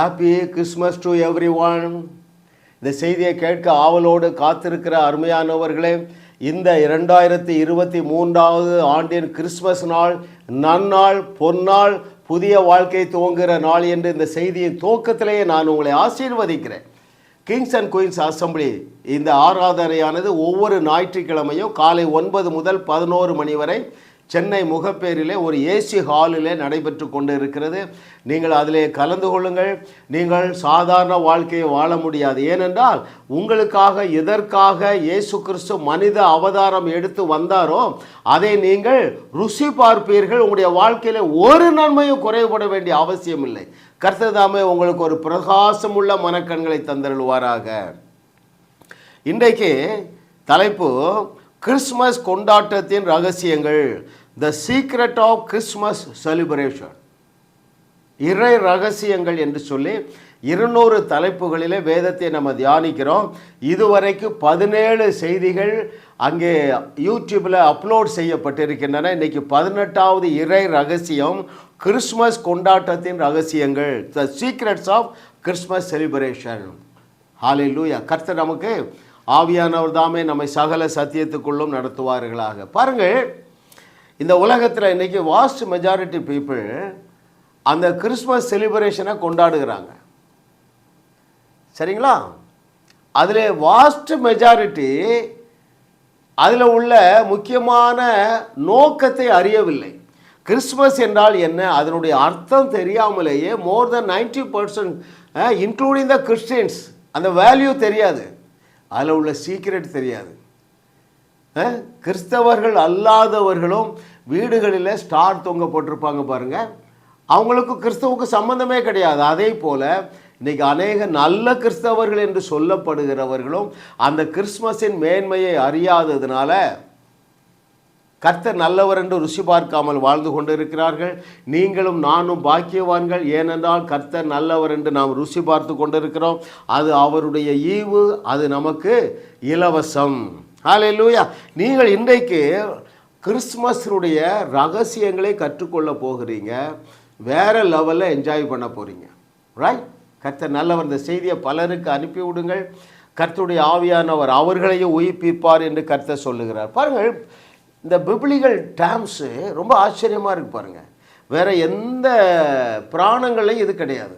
Happy Christmas to every one. இந்த செய்தியை கேட்க ஆவலோடு காத்திருக்கிற அருமையானவர்களே, இந்த 2023 ஆண்டின் கிறிஸ்மஸ் நாள் நன்னாள், பொன்னாள், புதிய வாழ்க்கை துவங்குகிற நாள் என்று இந்த செய்தியின் துவக்கத்திலேயே நான் உங்களை ஆசீர்வதிக்கிறேன். கிங்ஸ் அண்ட் குயின்ஸ் அசம்பிளி இந்த ஆராதனையானது ஒவ்வொரு ஞாயிற்றுக்கிழமையும் காலை 9 முதல் 11 மணி வரை சென்னை முகப்பேரிலே ஒரு ஏசி ஹாலிலே நடைபெற்று கொண்டு இருக்கிறது. நீங்கள் அதிலே கலந்து கொள்ளுங்கள். நீங்கள் சாதாரண வாழ்க்கையை வாழ முடியாது. ஏனென்றால் உங்களுக்காக எதற்காக இயேசு கிறிஸ்து மனித அவதாரம் எடுத்து வந்தாரோ அதை நீங்கள் ருசி பார்ப்பீர்கள். உங்களுடைய வாழ்க்கையில் ஒரு நன்மையும் குறைபட வேண்டிய அவசியம் இல்லை. கர்த்தர் தாமே உங்களுக்கு ஒரு பிரகாசமுள்ள மனக்கண்களை தந்தருள்வாராக. இன்றைக்கு தலைப்பு கிறிஸ்மஸ் கொண்டாட்டத்தின் ரகசியங்கள், the secret of Christmas celebration, இறை ரகசியங்கள் என்று சொல்லி 200 தலைப்புகளிலே வேதத்தை நம்ம தியானிக்கிறோம். இதுவரைக்கும் 17 செய்திகள் அங்கே யூடியூப்பில் அப்லோட் செய்யப்பட்டிருக்கின்றன. இன்றைக்கி 18வது இறை ரகசியம், கிறிஸ்மஸ் கொண்டாட்டத்தின் ரகசியங்கள், the secrets of Christmas celebration. Hallelujah. கர்த்தர் நமக்கு ஆவியானவர் தாமே நம்மை சகல சத்தியத்துக்குள்ளும் நடத்துவார்களாக. பாருங்கள், இந்த உலகத்தில் இன்றைக்கி வாஸ்ட் மெஜாரிட்டி பீப்புள் அந்த கிறிஸ்மஸ் செலிப்ரேஷனை கொண்டாடுகிறாங்க. சரிங்களா? அதில் வாஸ்ட் மெஜாரிட்டி அதில் உள்ள முக்கியமான நோக்கத்தை அறியவில்லை. கிறிஸ்மஸ் என்றால் என்ன, அதனுடைய அர்த்தம் தெரியாமலேயே மோர் தென் 90% இன்க்ளூடிங் த கிறிஸ்டியன்ஸ் அந்த வேல்யூ தெரியாது, அதில் உள்ள சீக்ரெட் தெரியாது. கிறிஸ்தவர்கள் அல்லாதவர்களும் வீடுகளில் ஸ்டார் தொங்க போட்டிருப்பாங்க பாருங்கள், அவங்களுக்கு கிறிஸ்தவுக்கு சம்பந்தமே கிடையாது. அதே போல் இன்றைக்கி அநேக நல்ல கிறிஸ்தவர்கள் என்று சொல்லப்படுகிறவர்களும் அந்த கிறிஸ்மஸின் மேன்மையை அறியாததுனால கர்த்தர் நல்லவர் என்று ருசி பார்க்காமல் வாழ்ந்து கொண்டு இருக்கிறார்கள். நீங்களும் நானும் பாக்கியவான்கள். ஏனென்றால் கர்த்தர் நல்லவர் என்று நாம் ருசி பார்த்து கொண்டிருக்கிறோம். அது அவருடைய ஈவு, அது நமக்கு இலவசம். ஹல்லேலூயா. நீங்கள் இன்றைக்கு கிறிஸ்மஸுடைய ரகசியங்களை கற்றுக்கொள்ள போகிறீங்க. வேறு லெவலில் என்ஜாய் பண்ண போகிறீங்க. ரைட்? கர்த்தர் நல்லவர். இந்த செய்தியை பலருக்கு அனுப்பி விடுங்கள். கர்த்தருடைய ஆவியானவர் அவர்களையும் உயிர்ப்பிப்பார் என்று கர்த்தர் சொல்லுகிறார். பாருங்கள், இந்த பிப்ளிக்கல் டேர்ம்ஸு ரொம்ப ஆச்சரியமாக இருக்குது பாருங்கள். வேறு எந்த புராணங்களையும் இது கிடையாது,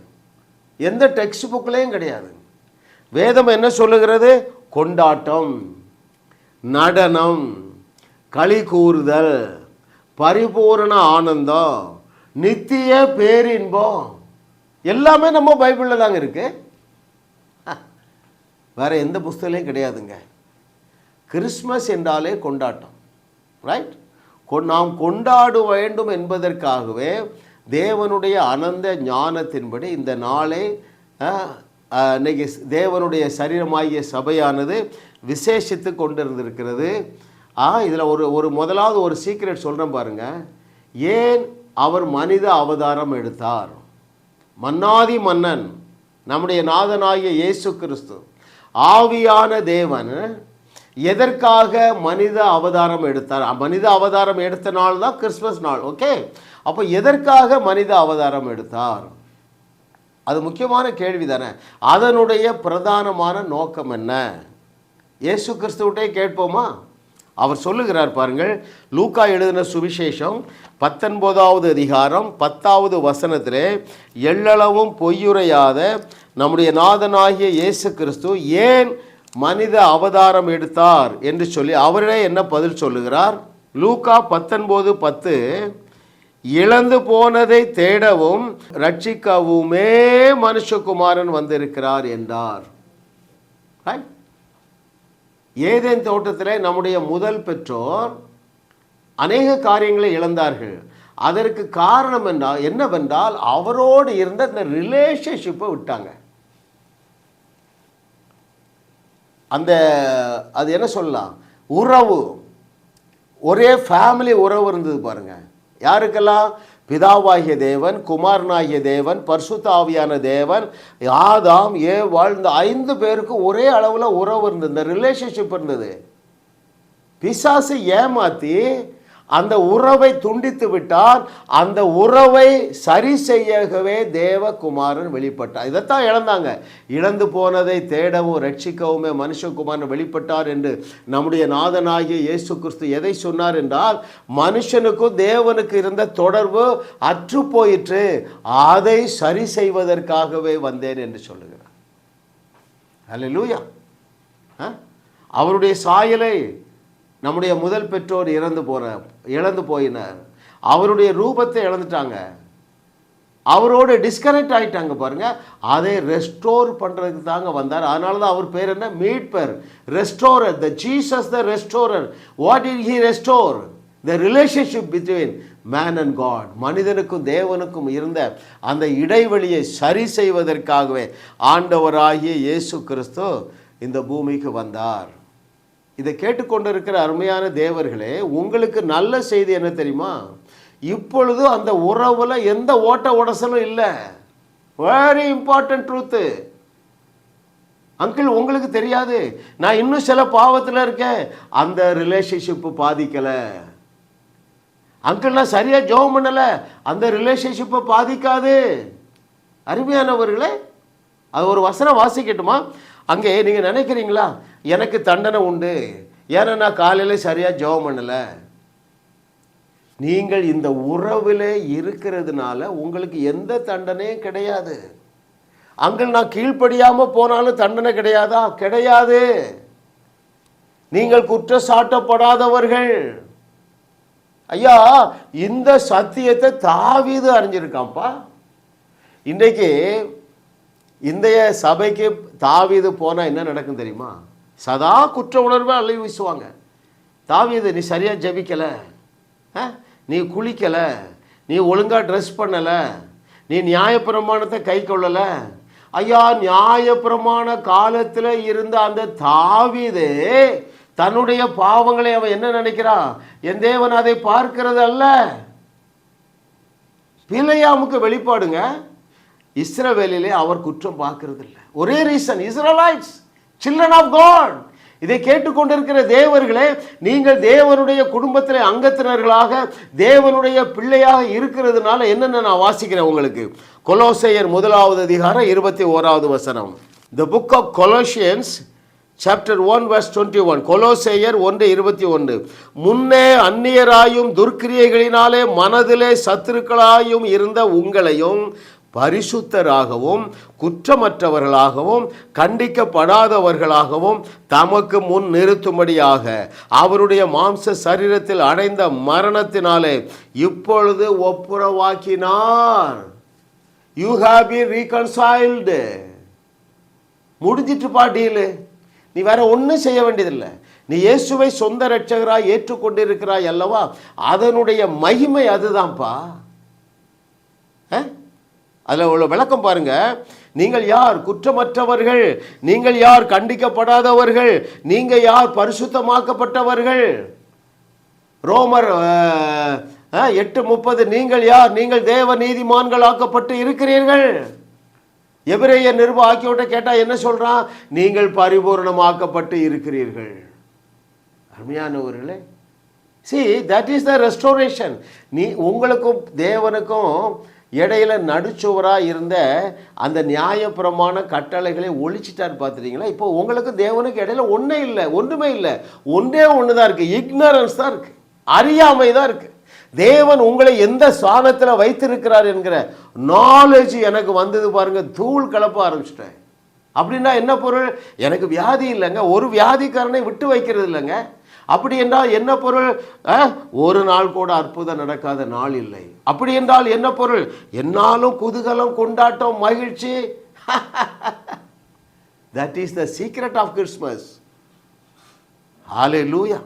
எந்த டெக்ஸ்ட் புக்லேயும் கிடையாது. வேதம் என்ன சொல்லுகிறது? கொண்டாட்டம், நடனம், களி கூறுதல், பரிபூரண ஆனந்தம், நித்திய பேரின்பம், எல்லாமே நம்ம பைபிளில் தாங்க இருக்குது. வேறு எந்த புஸ்தகலையும் கிடையாதுங்க. கிறிஸ்மஸ் என்றாலே கொண்டாட்டம். ரைட்? நாம் கொண்டாட வேண்டும் என்பதற்காகவே தேவனுடைய அனந்த ஞானத்தின்படி இந்த நாளை இன்னைக்கு தேவனுடைய சரீரமாகிய சபையானது விசேஷித்து கொண்டிருந்திருக்கிறது. இதில் ஒரு முதலாவது ஒரு சீக்ரெட் சொல்கிறேன் பாருங்கள். ஏன் அவர் மனித அவதாரம் எடுத்தார்? மன்னாதி மன்னன் நம்முடைய நாதனாகிய இயேசு கிறிஸ்து ஆவியான தேவன் எதற்காக மனித அவதாரம் எடுத்தார்? மனித அவதாரம் எடுத்த நாள் தான் கிறிஸ்மஸ் நாள். ஓகே, அப்போ எதற்காக மனித அவதாரம் எடுத்தார்? அது முக்கியமான கேள்வி தானே. அதனுடைய பிரதானமான நோக்கம் என்ன? இயேசு கிறிஸ்துவிட்டே கேட்போமா? அவர் சொல்லுகிறார் பாருங்கள். லூக்கா எழுதின சுவிசேஷம் 19வது அதிகாரம் 10வது வசனத்திலே, எள்ளளவும் பொய்யுரையாத நம்முடைய நாதனாகிய இயேசு கிறிஸ்து ஏன் மனித அவதாரம் எடுத்தார் என்று சொல்லி அவரே என்ன பதில் சொல்லுகிறார்? லூக்கா 19:10, இழந்து போனதை தேடவும் ரட்சிக்கவுமே மனுஷகுமாரன் வந்திருக்கிறார் என்றார். ஏதேன் தோட்டத்திலே நம்முடைய முதல் பெற்றோர் அநேக காரியங்களை இழந்தார்கள். அதற்கு காரணம் என்னவென்றால் அவரோடு இருந்த இந்த ரிலேஷன்ஷிப்பை விட்டாங்க. அது என்ன சொல்லலாம், உறவு, ஒரே ஃபேமிலி உறவு இருந்தது பாருங்கள். யாருக்கெல்லாம்? பிதாவாகிய தேவன், குமாரனாகிய தேவன், பரிசுத்த ஆவியான தேவன், ஆதாம், ஏவாள், இந்த 5 பேருக்கு ஒரே அளவில் உறவு இருந்தது, இந்த ரிலேஷன்ஷிப் இருந்தது. பிசாசு ஏமாற்றி அந்த உறவை துண்டித்து விட்டார். அந்த உறவை சரி செய்யவே தேவகுமாரன் வெளிப்பட்டார். இதைத்தான் இழந்தாங்க. இழந்து போனதை தேடவும் ரட்சிக்கவுமே மனுஷகுமாரன் வெளிப்பட்டார் என்று நம்முடைய நாதனாகிய இயேசு கிறிஸ்து எதை சொன்னார் என்றால், மனுஷனுக்கும் தேவனுக்கு இருந்த தொடர்பு அற்று போயிற்று, அதை சரி செய்வதற்காகவே வந்தேன் என்று சொல்லுகிறார். அல்லேலூயா. அவருடைய சாயலை நம்முடைய முதல் பெற்றோர் இழந்து போயினார். அவருடைய ரூபத்தை இழந்துட்டாங்க, அவரோடு டிஸ்கனெக்ட் ஆகிட்டாங்க பாருங்க. அதை ரெஸ்டோர் பண்ணுறதுக்கு தாங்க வந்தார். அதனால தான் அவர் பேர் என்ன? மீட்பர், restorer, the Jesus the restorer. What did he restore? The relationship between man and God. மனிதனுக்கும் தேவனுக்கும் இருந்த அந்த இடைவெளியை சரி செய்வதற்காகவே ஆண்டவராகிய இயேசு கிறிஸ்து இந்த பூமிக்கு வந்தார். இதை கேட்டுக்கொண்டிருக்கிற அருமையான தேவர்களே, உங்களுக்கு நல்ல செய்தி என்ன தெரியுமா? இப்பொழுது அந்த உறவுல எந்த ஓட்ட உடசலும் இல்லை. Very important truth. அங்கிள், உங்களுக்கு தெரியாது, நான் இன்னும் சில பாவத்தில் இருக்கேன், அந்த ரிலேஷன்ஷிப்பு பாதிக்கலை. அங்கிள், நான் சரியாக ஜெபம் பண்ணலை, அந்த ரிலேஷன்ஷிப்பை பாதிக்காது. அருமையானவர்களே, அது ஒரு வசனம் வாசிக்கட்டுமா? அங்கே நீங்கள் நினைக்கிறீங்களா, எனக்கு தண்டனை உண்டு, ஏன்னா நான் காலையில் சரியாக ஜெபம் பண்ணலை. நீங்கள் இந்த உறவில் இருக்கிறதுனால உங்களுக்கு எந்த தண்டனையும் கிடையாது. அங்கே நான் கீழ்ப்படியாமல் போனாலும் தண்டனை கிடையாதா? கிடையாது. நீங்கள் குற்றச்சாட்டப்படாதவர்கள். ஐயா, இந்த சத்தியத்தை தாவீது அறிஞ்சிருக்கான்ப்பா. இன்றைக்கு இன்றைய சபைக்கு தாவீது போனால் என்ன நடக்கும் தெரியுமா? சதா குற்ற உணர்வை அள்ளி வீசுவாங்க. தாவீது, நீ சரியாக ஜெபிக்கலை, நீ குளிக்கலை, நீ ஒழுங்காக ட்ரெஸ் பண்ணலை, நீ நியாயப்பிரமாணத்தை கை கொள்ளலை. ஐயா, நியாயப்பிரமாண காலத்தில் இருந்த அந்த தாவீது தன்னுடைய பாவங்களை அவன் என்ன நினைக்கிறான்? என் தேவன் அதை பார்க்கிறது அல்ல. பிலேயாமுக்கு வெளிப்பாடுங்க, இஸ்ரவேலிலே அவர் குற்றம் பார்க்கிறது இல்லை. ஒரே reason, Israelites, children of God. இதை கேட்டுக்கொண்டிருக்கிற தேவர்களே, நீங்கள் தேவனுடைய குடும்பத்தில் அங்கத்தினர்களாக தேவனுடைய பிள்ளையாக இருக்கிறதுனால என்னென்ன நான் வாசிக்கிறேன் உங்களுக்கு. கொலோசையர் 1:21 The book of Colossians chapter 1 verse 21. கொலோசையர் 1:21. முன்னே அந்நியராயும் துர்க்கிரியைகளினாலே மனதிலே சத்துருக்களாயும் இருந்த உங்களையும் பரிசுத்தராகவும் குற்றமற்றவர்களாகவும் கண்டிக்கப்படாதவர்களாகவும் தமக்கு முன் நிறுத்தும்படியாக அவருடைய மாம்ச சரீரத்தில் அடைந்த மரணத்தினாலே இப்பொழுது ஒப்புரவாக்கினார். You have been reconciled. முடிஞ்சிட்டு பாட்டியில் நீ வேற ஒன்றும் செய்ய வேண்டியதில்லை. நீ இயேசுவை சொந்த இரட்சகராய் ஏற்றுக்கொண்டிருக்கிறாய் அல்லவா, அதனுடைய மகிமை அதுதான்ப்பா. அதில் உள்ள விளக்கம் பாருங்க. நீங்கள் யார்? குற்றமற்றவர்கள். நீங்கள் யார்? கண்டிக்கப்படாதவர்கள். நீங்கள் யார்? பரிசுத்தமாக்கப்பட்டவர்கள். ரோமர் 8:30 நீங்கள் யார்? நீங்கள் தேவ நீதிமான்களாக்கப்பட்டு இருக்கிறீர்கள். எபிரேய நிருப ஆக்கியோட்ட கேட்டால் என்ன சொல்கிறான்? நீங்கள் பரிபூர்ணமாக்கப்பட்டு இருக்கிறீர்கள். அருமையானவர்களே, see, that is the restoration. நீ உங்களுக்கும் தேவனுக்கும் இடையில நடுச்சுவராக இருந்த அந்த நியாயப்பிரமாண கட்டளைகளை ஒழிச்சிட்டார். பார்த்துட்டீங்களா? இப்போ உங்களுக்கு தேவனுக்கு இடையில ஒன்றுமே இல்லை. ஒன்றே ஒன்று தான் இருக்குது, இக்னரன்ஸ் தான் இருக்குது, அறியாமை தான் இருக்குது. தேவன் உங்களை எந்த ஸ்தானத்தில் வைத்திருக்கிறார் என்கிற நாலேஜ் எனக்கு வந்தது பாருங்க. தூள் கலப்ப ஆரம்பிச்சிட்டேன். அப்படின்னா என்ன பொருள்? எனக்கு வியாதி இல்லைங்க, ஒரு வியாதிக்காரனை விட்டு வைக்கிறது இல்லைங்க. அப்படி என்றால் என்ன பொருள்? ஒரு நாள் கூட அற்புதம் நடக்காத நாள் இல்லை. அப்படி என்றால் என்ன பொருள்? என்னாலும் குதூகலம், கொண்டாட்டம், மகிழ்ச்சி. That is the secret of Christmas. Hallelujah.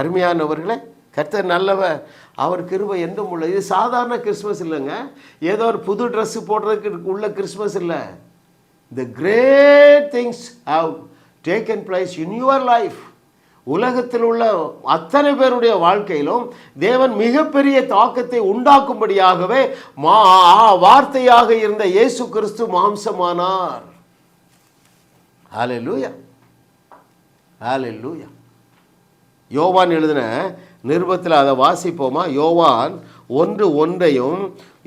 அருமையானவர்களே, கர்த்தர் நல்லவர், அவர் கிருபை என்றும் உள்ள. இது சாதாரண கிறிஸ்மஸ் இல்லைங்க, ஏதோ ஒரு புது ட்ரெஸ் போடுறதுக்கு உள்ள கிறிஸ்மஸ் இல்லை. The great things have taken place in your life. உலகத்தில் உள்ள அத்தனை பேருடைய வாழ்க்கையிலும் தேவன் மிகப்பெரிய தாக்கத்தை உண்டாக்கும்படியாகவே வார்த்தையாக இருந்த இயேசு கிறிஸ்து மாம்சமானார். ஹல்லேலூயா, ஹல்லேலூயா. யோவான் எழுதின நிருபத்தில் அதை வாசிப்போமா? யோவான் 1:1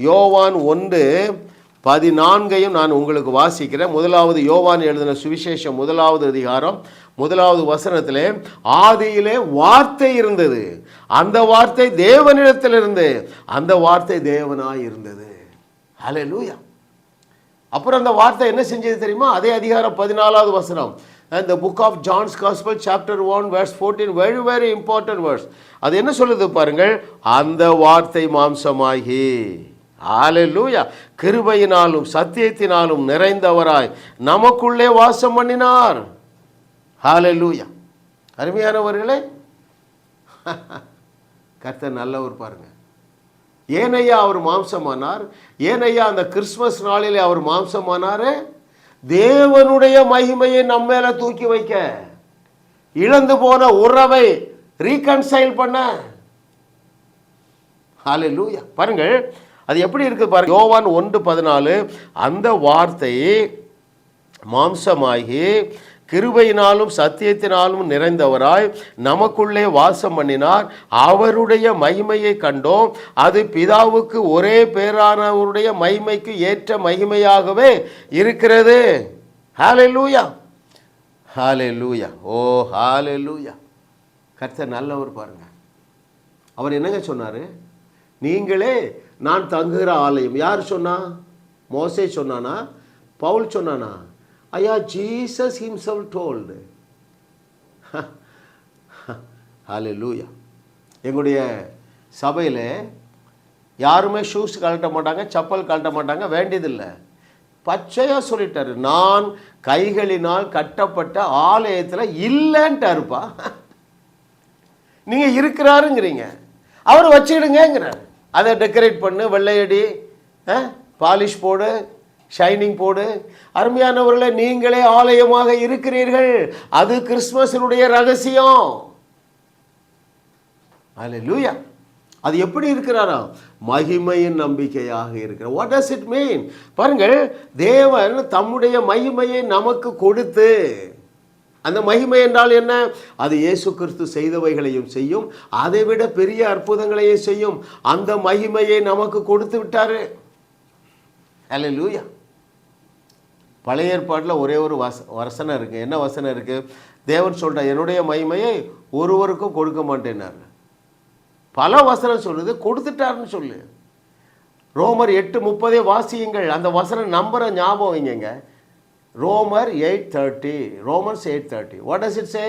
யோவான் 1:14 நான் உங்களுக்கு வாசிக்கிறேன். முதலாவது யோவான் எழுதின சுவிசேஷம் 1வது அதிகாரம் 1வது வசனத்திலே, ஆதியிலே வார்த்தை இருந்தது, அந்த வார்த்தை தேவனிடத்தில் இருந்து, அந்த வார்த்தை தேவனாய் இருந்தது. ஹல்லேலூயா. அப்புறம் அந்த வார்த்தை என்ன செஞ்சது தெரியுமா? அதே அதிகாரம் 14வது வசனம், and the book of John's Gospel chapter 1 verse 14, very very important verse. அது என்ன சொல்லுது பாருங்கள், அந்த வார்த்தை மாம்சமாகி, ஹல்லேலூயா, கிருபையினாலும் சத்தியத்தினாலும் நிறைந்தவராய் நமக்குள்ளே வாசம் பண்ணினார். ஹல்லேலூயா. அருமையானவர்களே, கர்த்தர் நல்லவர் பாருங்க. ஏனையா அவர் மாம்சமானார்? ஏனையா அந்த கிறிஸ்மஸ் நாளிலே அவர் மாம்சமானார்? தேவனுடைய மகிமையை நம்ம மேல தூக்கி வைக்க, இழந்து போன உறவை ரீகன்சைல் பண்ண. ஹல்லேலூயா. பாருங்கள் அது எப்படி இருக்கு பாருங்க. யோவான் 1:14, அந்த வார்த்தை மாம்சமாகி கிருபையினாலும் சத்தியத்தினாலும் நிறைந்தவராய் நமக்குள்ளே வாசம் பண்ணினார், அவருடைய மகிமையை கண்டோம், அது பிதாவுக்கு ஒரே பேரானவருடைய மகிமைக்கு ஏற்ற மகிமையாகவே இருக்கிறது. ஹல்லேலூயா, ஹல்லேலூயா, ஓ ஹல்லேலூயா. கர்த்தர் நல்லவர் பாருங்க. அவர் என்னங்க சொன்னார்? நீங்களே நான் தங்குகிற ஆலயம். யார் சொன்னா? மோசே சொன்னானா? பவுல் சொன்னானா? ஐயா, ஜீசஸ் himself told. ஹல்லேலூயா. எங்களுடைய சபையில் யாருமே ஷூஸ் கழட்ட மாட்டாங்க, செப்பல் கழட்ட மாட்டாங்க, வேண்டியதில்லை. பச்சையாக சொல்லிட்டாரு, நான் கைகளினால் கட்டப்பட்ட ஆலயத்தில் இல்லைன்ட்டாருப்பா. நீங்கள் இருக்கிறாருங்கிறீங்க, அவர் வச்சுக்கிடுங்கிறார். அதை டெக்கரேட் பண்ணு, வெள்ளையடி, பாலிஷ் போடு, ஷைனிங் போடு. அருமையானவர்களே, நீங்களே ஆலயமாக இருக்கிறீர்கள். அது கிறிஸ்மஸினுடைய ரகசியம். ஹல்லேலூயா. அது எப்படி இருக்கிறாரா? மகிமையின் நம்பிக்கையாக இருக்கிறார். What does it mean? பாருங்கள், தேவன் தம்முடைய மகிமையை நமக்கு கொடுத்து, அந்த மகிமை என்றால் என்ன? அது இயேசு கிறிஸ்து செய்தவைகளையும் செய்யும், அதைவிட பெரிய அற்புதங்களையும் செய்யும். அந்த மகிமையை நமக்கு கொடுத்து விட்டாரு. ஹல்லேலூயா. பழைய ஏற்பாட்டில் ஒரே ஒரு வசனம் இருக்குது. என்ன வசனம் இருக்குது? தேவன் சொல்கிறார், என்னுடைய மகிமையை ஒருவருக்கும் கொடுக்க மாட்டேன்னார். பல வசனம் சொல்லுது, கொடுத்துட்டாருன்னு சொல்லு. ரோமர் 8:30 வாசியுங்கள். அந்த வசனம் நம்பரை ஞாபகம் வைங்க. ரோமர் 8:30, Romans 8:30. What does it say?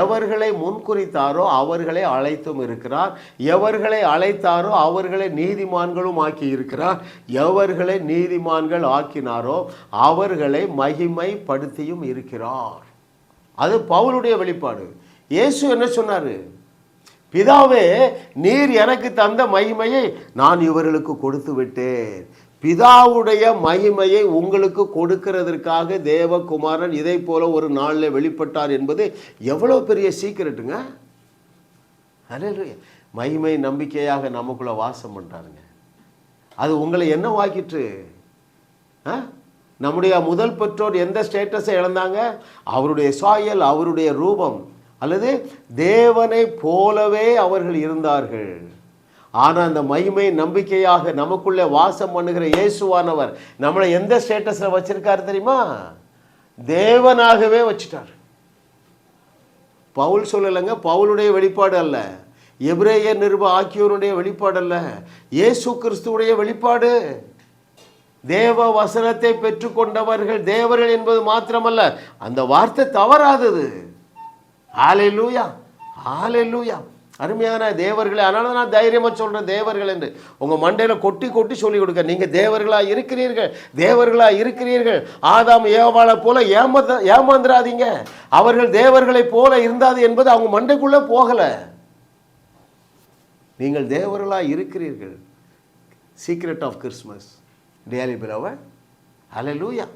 எவர்களை முன்குறித்தாரோ அவர்களை அழைத்தும் இருக்கிறார், எவர்களை அழைத்தாரோ அவர்களை நீதிமான்களும் ஆக்கி இருக்கிறார், எவர்களை நீதிமான்கள் ஆக்கினாரோ அவர்களை மகிமைப்படுத்தியும் இருக்கிறார். அது பவுலுடைய வெளிப்பாடு. இயேசு என்ன சொன்னார்? பிதாவே, நீர் எனக்கு தந்த மகிமையை நான் இவர்களுக்கு கொடுத்து விட்டேன். பிதாவுடைய மகிமையை உங்களுக்கு கொடுக்கிறதற்காக தேவகுமாரன் இதை போல ஒரு நாளில் வெளிப்பட்டார் என்பது எவ்வளோ பெரிய சீக்கிரட்டுங்க. ஹல்லேலூயா. மகிமை நம்பிக்கையாக நமக்குள்ள வாசம் பண்ணுறாருங்க. அது உங்களை என்ன வாக்கிட்டு? நம்முடைய முதல் பெற்றோர் எந்த ஸ்டேட்டஸை இழந்தாங்க? அவருடைய சாயல், அவருடைய ரூபம், அல்லது தேவனை போலவே அவர்கள் இருந்தார்கள். ஆனால் அந்த மகிமை நம்பிக்கையாக நமக்குள்ளே வாசம் பண்ணுகிற இயேசுவானவர் நம்மளை எந்த ஸ்டேட்டஸில் வச்சிருக்காரு தெரியுமா? தேவனாகவே வச்சுட்டார். பவுல் சொல்லலைங்க, பவுலுடைய வெளிப்பாடு அல்ல, எபிரேய நிருப ஆக்கியோருடைய வெளிப்பாடு அல்ல, இயேசு கிறிஸ்துவுடைய வெளிப்பாடு. தேவ வசனத்தை பெற்றுக்கொண்டவர்கள் தேவர்கள் என்பது மாத்திரமல்ல, அந்த வார்த்தை தவறாதது. ஹல்லேலூயா, ஹல்லேலூயா. அருமையான தேவர்களே, அதனால நான் தைரியமாக சொல்கிறேன் தேவர்கள் என்று. உங்கள் மண்டையில் கொட்டி கொட்டி சொல்லிக் கொடுக்க, நீங்கள் தேவர்களாக இருக்கிறீர்கள், தேவர்களாக இருக்கிறீர்கள். ஆதாம் ஏவாளை போல ஏமாந்துடாதீங்க. அவர்கள் தேவர்களை போல இருந்தாது என்பது அவங்க மண்டைக்குள்ளே போகலை. நீங்கள் தேவர்களாக இருக்கிறீர்கள். Secret of Christmas. Dearly beloved, hallelujah.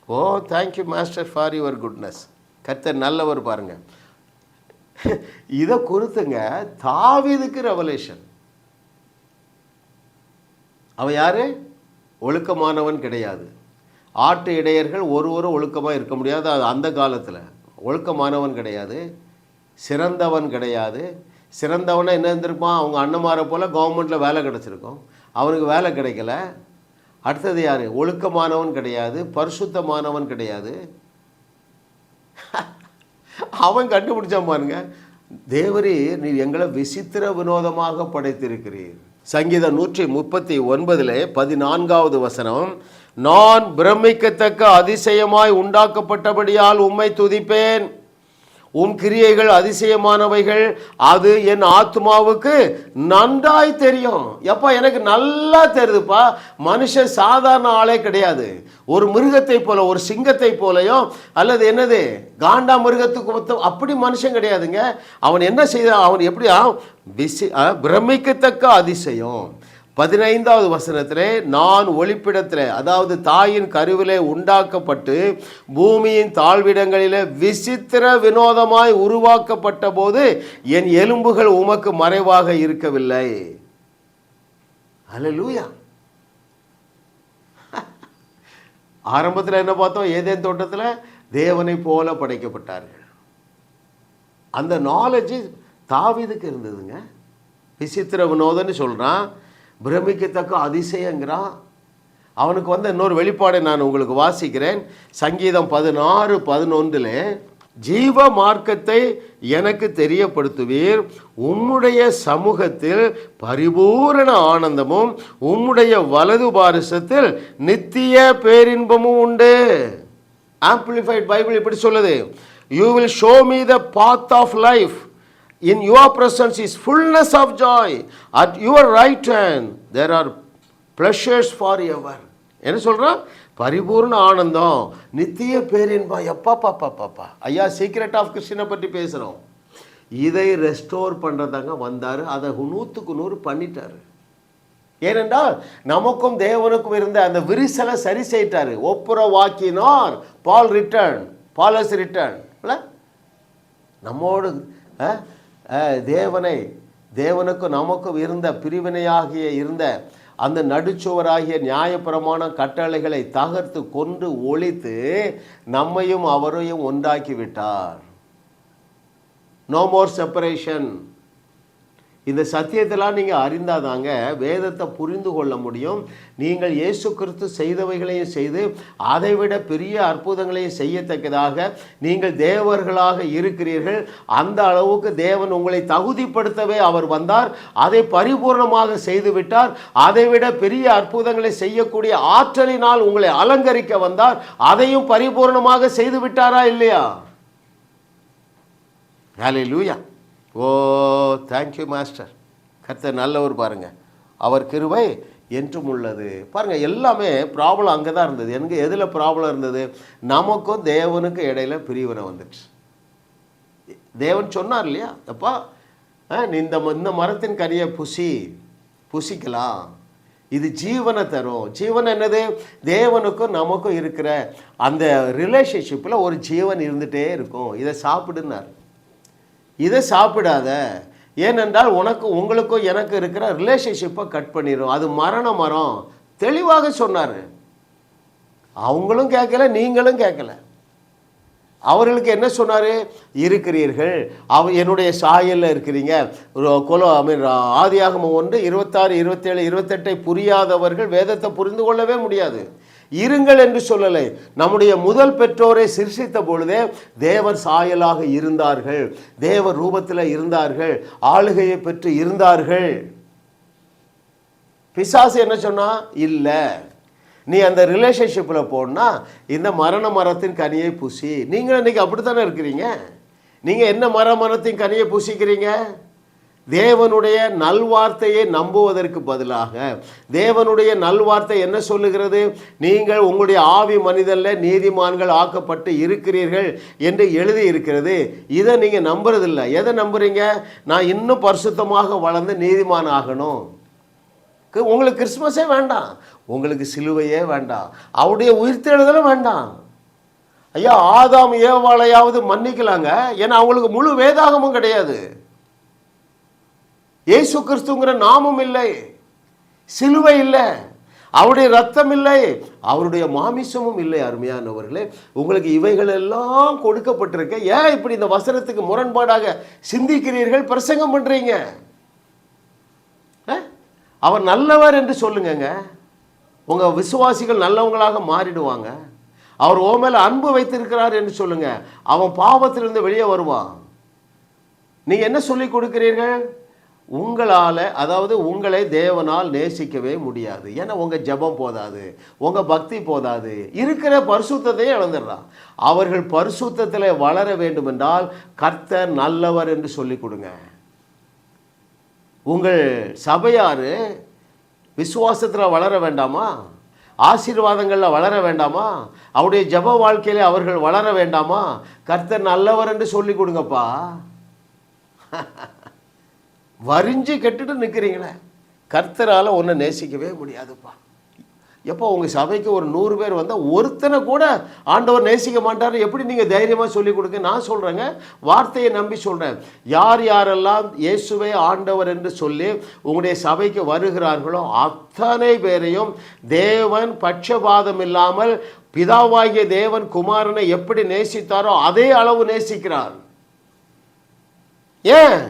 Oh, thank you master for your goodness. கர்த்தர் நல்லவர் பாருங்க. இதை குறித்துங்க தாவீதுக்கு ரெவலேஷன். அவன் யாரு? ஒழுக்கமானவன் கிடையாது. ஆட்டு இடையர்கள் ஒருவரும் ஒழுக்கமாக இருக்க முடியாது. அது அந்த காலத்தில் ஒழுக்கமானவன் கிடையாது, சிறந்தவன் கிடையாது, சிறந்தவனை என்ன இருந்திருப்பான், அவங்க அண்ணன்மாரை போல் கவர்மெண்ட்டில் வேலை கிடச்சிருக்கும். அவனுக்கு வேலை கிடைக்கல. அடுத்தது யார்? ஒழுக்கமானவன் கிடையாது, பரிசுத்தமானவன் கிடையாது. அவன் கண்டுபிடிச்சான் பாருங்க, தேவரே நீர் எங்களை விசித்திர வினோதமாக படைத்திருக்கிறீர். சங்கீதம் 139 14வது வசனம், நான் பிரமிக்கத்தக்க அதிசயமாய் உண்டாக்கப்பட்டபடியால் உம்மை துதிப்பேன். உம் கிரியைகள் அதிசயமானவைகள், அது என் ஆத்மாவுக்கு நன்றாய் தெரியும். எப்பா எனக்கு நல்லா தெரியுதுப்பா. மனுஷன் சாதாரண ஆளே கிடையாது. ஒரு மிருகத்தை போல, ஒரு சிங்கத்தை போலையும் அல்லது என்னது காண்டா மிருகத்துக்கு அப்படி மனுஷன் கிடையாதுங்க. அவன் என்ன செய்தான், அவன் எப்படியா பிரமிக்கத்தக்க அதிசயம். 15வது வசனத்திலே, நான் ஒளிப்பிடத்தில், அதாவது தாயின் கருவிலே உண்டாக்கப்பட்டு பூமியின் தாழ்விடங்களிலே விசித்திர வினோதமாய் உருவாக்கப்பட்ட போது என் எலும்புகள் உமக்கு மறைவாக இருக்கவில்லை. அல்லேலூயா. ஆரம்பத்தில் என்ன பார்த்தோம், ஏதேன் தோட்டத்தில் தேவனை போல படைக்கப்பட்டார்கள். அந்த நாலேஜ் தாவீதுக்கு இருந்ததுங்க. விசித்திர வினோதன்னு சொல்கிறான், பிரமிக்கத்தக்க அதிசயங்கிறான். அவனுக்கு வந்த இன்னொரு வெளிப்பாடை நான் உங்களுக்கு வாசிக்கிறேன். சங்கீதம் 16:11, ஜீவ மார்க்கத்தை எனக்கு தெரியப்படுத்துவீர், உம்முடைய சமூகத்தில் பரிபூரண ஆனந்தமும் உம்முடைய வலது பாரிசத்தில் நித்திய பேரின்பமும் உண்டு. ஆம்பிளிஃபைட் பைபிள் இப்படி சொல்லுது, you will show me the path of life, in your presence is fullness of joy, at your right hand there are pleasures forever. என்ன சொல்றான்? பரிபூர்ண ஆனந்தம், நித்திய பேரின்பம். எப்பா பாப்பா பாப்பா ஐயா, சீக்ரெட் ஆஃப் கிறிஸ்டினை பற்றி பேசுகிறோம். இதை ரெஸ்டோர் பண்ணுறதாங்க வந்தார். அதை 100க்கு 100 பண்ணிட்டார். ஏனென்றால் நமக்கும் தேவனுக்கும் இருந்த அந்த விரிசலை சரி செய்தார். ஒப்புரவாக்கினார். பால் ரிட்டர்ன், பாலஸ் ரிட்டர்ன். நம்மோடு தேவனுக்கும் நமக்கும் இருந்த பிரிவினையாகிய இருந்த அந்த நடுச்சுவராகிய நியாயப்பிரமாண கட்டளைகளை தகர்த்து கொண்டு ஒழித்து நம்மையும் அவரையும் ஒன்றாக்கி விட்டார். No more separation. இந்த சத்தியத்தெல்லாம் நீங்கள் அறிந்தாதாங்க வேதத்தை புரிந்து கொள்ள முடியும். நீங்கள் இயேசு கிறிஸ்து செய்தவைகளையும் செய்து அதைவிட பெரிய அற்புதங்களையும் செய்யத்தக்கதாக நீங்கள் தேவர்களாக இருக்கிறீர்கள். அந்த அளவுக்கு தேவன் உங்களை தகுதிப்படுத்தவே அவர் வந்தார். அதை பரிபூர்ணமாக செய்துவிட்டார். அதைவிட பெரிய அற்புதங்களை செய்யக்கூடிய ஆற்றலினால் உங்களை அலங்கரிக்க வந்தார். அதையும் பரிபூர்ணமாக செய்து விட்டாரா இல்லையா? ஹல்லேலூயா. Oh thank you master. கர்த்தர் நல்லவர் பாருங்க, அவர் கிருபை என்றும் உள்ளது. பாருங்க, எல்லாமே ப்ராப்ளம் அங்கே தான் இருந்தது. எனக்கு எதில் ப்ராப்ளம் இருந்தது? நமக்கும் தேவனுக்கும் இடையில பிரிவினை வந்துடுச்சு. தேவன் சொன்னார் இல்லையா, அப்பா நீ இந்த மரத்தின் கனியை புசிக்கலாம், இது ஜீவனை தரும். ஜீவன் என்னது? தேவனுக்கும் நமக்கும் இருக்கிற அந்த ரிலேஷன்ஷிப்பில் ஒரு ஜீவன் இருந்துகிட்டே இருக்கும். இதை சாப்பிடுனார். இதை சாப்பிடாத, ஏனென்றால் உங்களுக்கும் எனக்கு இருக்கிற ரிலேஷன்ஷிப்பை கட் பண்ணிடும். அது மரண மரம். தெளிவாக சொன்னார். அவங்களும் கேட்கல, நீங்களும் கேட்கல. அவர்களுக்கு என்ன சொன்னார்? இருக்கிறீர்கள், என்னுடைய சாயலில் இருக்கிறீங்க. ஆதியாகமம் 1:26, 27, 28 புரியாதவர்கள் வேதத்தை புரிந்து கொள்ளவே முடியாது. இருங்கள் என்று சொல்லலை. நம்முடைய முதல் பெற்றோரை சிருஷ்டித்த பொழுதே தேவன் சாயலாக இருந்தார்கள், தேவ ரூபத்தில் இருந்தார்கள், ஆளுகையை பெற்று இருந்தார்கள். பிசாசு என்ன சொன்னா? இல்லை, நீ அந்த ரிலேஷன்ஷிப்பில் போனா இந்த மரண மரத்தின் கனியை புசி. நீங்கள் இன்னைக்கு அப்படித்தானே இருக்கிறீங்க. நீங்கள் என்ன மரத்தின் கனியை புசிக்கிறீங்க? தேவனுடைய நல்வார்த்தையை நம்புவதற்கு பதிலாக தேவனுடைய நல்வார்த்தை என்ன சொல்லுகிறது? நீங்கள் உங்களுடைய ஆவி மனிதனில் நீதிமான்கள் ஆக்கப்பட்டு இருக்கிறீர்கள் என்று எழுதி இருக்கிறது. இதை நீங்கள் நம்புறதில்லை. எதை நம்புறீங்க? நான் இன்னும் பரிசுத்தமாக வளர்ந்து நீதிமான் ஆகணும். உங்களுக்கு கிறிஸ்மஸே வேண்டாம், உங்களுக்கு சிலுவையே வேண்டாம், அவருடைய உயிர்த்தெழுதலும் வேண்டாம். ஐயா, ஆதாம் ஏவாளையாவது மன்னிக்கலாங்க, ஏன்னா அவங்களுக்கு முழு வேதாகமும் கிடையாது. இயேசு கிறிஸ்துங்கிற நாமம் இல்லை, சிலுவை இல்லை. அவருடைய ரத்தம் இல்லை, அவருடைய மாமிசமும் இல்லை. அருமையானவர்களே, உங்களுக்கு இவைகள் எல்லாம் கொடுக்கப்பட்டிருக்க, ஏன் இப்படி இந்த வசனத்துக்கு முரண்பாடாக சிந்திக்கிறீர்கள், பிரசங்கம் பண்றீங்க? அவர் நல்லவர் என்று சொல்லுங்க, உங்க விசுவாசிகள் நல்லவங்களாக மாறிடுவாங்க. அவர் ஓ மேல அன்பு வைத்திருக்கிறார் என்று சொல்லுங்க, அவன் பாவத்திலிருந்து வெளியே வருவான். நீங்க என்ன சொல்லி கொடுக்கிறீர்கள்? உங்களால், அதாவது உங்களை தேவனால் நேசிக்கவே முடியாது. ஏன்னா உங்கள் ஜெபம் போதாது, உங்கள் பக்தி போதாது, இருக்கிற பரிசுத்தத்தையே இழந்துடுறான். அவர்கள் பரிசுத்தத்தில் வளர வேண்டும் என்றால் கர்த்தர் நல்லவர் என்று சொல்லி கொடுங்க. உங்கள் சபையார் விசுவாசத்தில் வளர வேண்டாமா? ஆசீர்வாதங்களில் வளர வேண்டாமா? அவருடைய ஜெப வாழ்க்கையில் அவர்கள் வளர வேண்டாமா? கர்த்தர் நல்லவர் என்று சொல்லி கொடுங்கப்பா. வரிஞ்சு கெட்டுட்டு நிற்கிறீங்களே, கர்த்தரால் ஒன்றை நேசிக்கவே முடியாதுப்பா. எப்போ உங்கள் சபைக்கு ஒரு 100 பேர் வந்தால் ஒருத்தனை கூட ஆண்டவர் நேசிக்க மாட்டார், எப்படி நீங்கள் தைரியமாக சொல்லிக் கொடுங்க? நான் சொல்கிறேங்க, வார்த்தையை நம்பி சொல்கிறேன். யார் யாரெல்லாம் இயேசுவே ஆண்டவர் என்று சொல்லி உங்களுடைய சபைக்கு வருகிறார்களோ அத்தனை பேரையும் தேவன் பட்சபாதம் இல்லாமல் பிதாவாகிய தேவன் குமாரனை எப்படி நேசித்தாரோ அதே அளவு நேசிக்கிறார். ஏன்?